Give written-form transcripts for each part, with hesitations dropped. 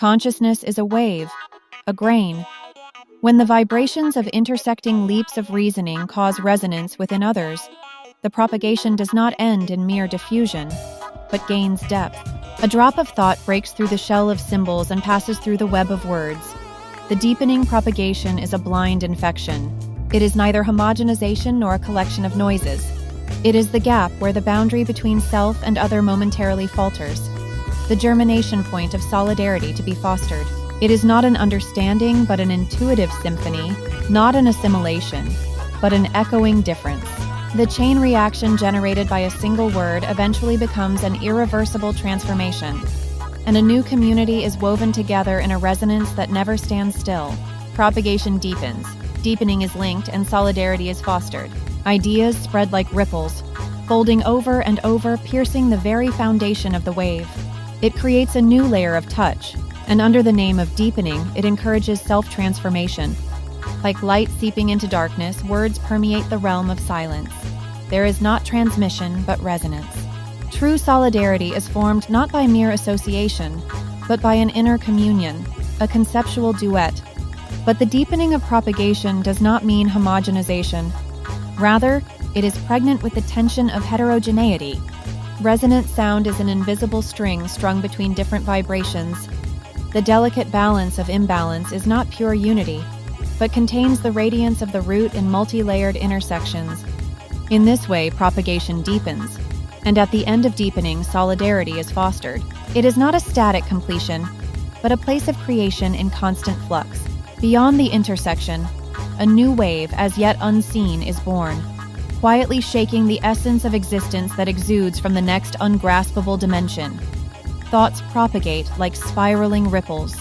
Consciousness is a wave, a grain. When the vibrations of intersecting leaps of reasoning cause resonance within others, the propagation does not end in mere diffusion, but gains depth. A drop of thought breaks through the shell of symbols and passes through the web of words. The deepening propagation is a blind infection. It is neither homogenization nor a collection of noises. It is the gap where the boundary between self and other momentarily falters, the germination point of solidarity to be fostered. It is not an understanding, but an intuitive symphony, not an assimilation, but an echoing difference. The chain reaction generated by a single word eventually becomes an irreversible transformation, and a new community is woven together in a resonance that never stands still. Propagation deepens, deepening is linked, and solidarity is fostered. Ideas spread like ripples, folding over and over, piercing the very foundation of the wave. It creates a new layer of touch, and under the name of deepening, it encourages self-transformation. Like light seeping into darkness, words permeate the realm of silence. There is not transmission, but resonance. True solidarity is formed not by mere association, but by an inner communion, a conceptual duet. But the deepening of propagation does not mean homogenization. Rather, it is pregnant with the tension of heterogeneity. Resonant sound is an invisible string strung between different vibrations. The delicate balance of imbalance is not pure unity, but contains the radiance of the root in multi-layered intersections. In this way, propagation deepens, and at the end of deepening, solidarity is fostered. It is not a static completion, but a place of creation in constant flux. Beyond the intersection, a new wave, as yet unseen, is born, quietly shaking the essence of existence that exudes from the next ungraspable dimension. Thoughts propagate like spiraling ripples.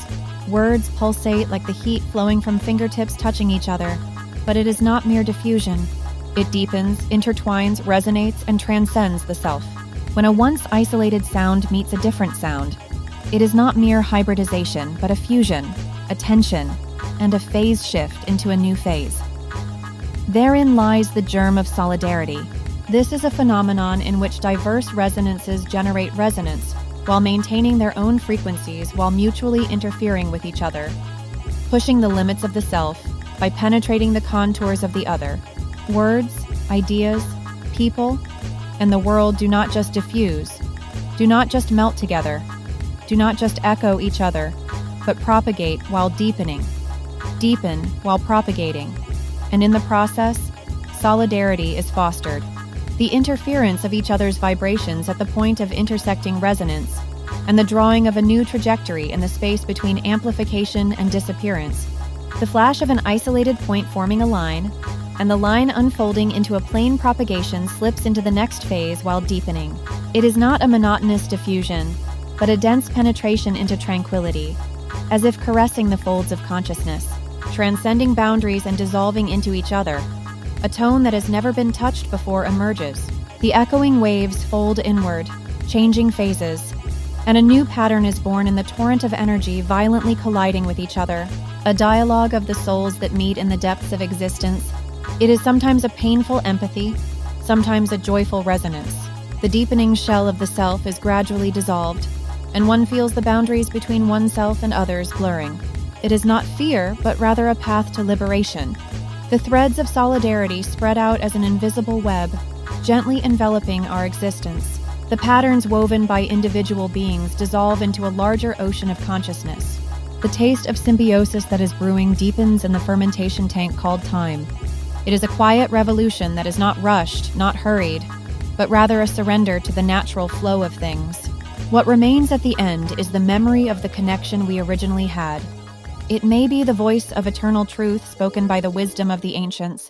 Words pulsate like the heat flowing from fingertips touching each other. But it is not mere diffusion. It deepens, intertwines, resonates, and transcends the self. When a once isolated sound meets a different sound, it is not mere hybridization, but a fusion, a tension, and a phase shift into a new phase. Therein lies the germ of solidarity. This is a phenomenon in which diverse resonances generate resonance, while maintaining their own frequencies while mutually interfering with each other, pushing the limits of the self by penetrating the contours of the other. Words, ideas, people, and the world do not just diffuse, do not just melt together, do not just echo each other, but propagate while deepening, deepen while propagating, and in the process, solidarity is fostered. The interference of each other's vibrations at the point of intersecting resonance, and the drawing of a new trajectory in the space between amplification and disappearance. The flash of an isolated point forming a line, and the line unfolding into a plane propagation slips into the next phase while deepening. It is not a monotonous diffusion, but a dense penetration into tranquility, as if caressing the folds of consciousness, transcending boundaries and dissolving into each other. A tone that has never been touched before emerges. The echoing waves fold inward, changing phases, and a new pattern is born in the torrent of energy violently colliding with each other, a dialogue of the souls that meet in the depths of existence. It is sometimes a painful empathy, sometimes a joyful resonance. The deepening shell of the self is gradually dissolved, and one feels the boundaries between oneself and others blurring. It is not fear, but rather a path to liberation. The threads of solidarity spread out as an invisible web, gently enveloping our existence. The patterns woven by individual beings dissolve into a larger ocean of consciousness. The taste of symbiosis that is brewing deepens in the fermentation tank called time. It is a quiet revolution that is not rushed, not hurried, but rather a surrender to the natural flow of things. What remains at the end is the memory of the connection we originally had. It may be the voice of eternal truth spoken by the wisdom of the ancients,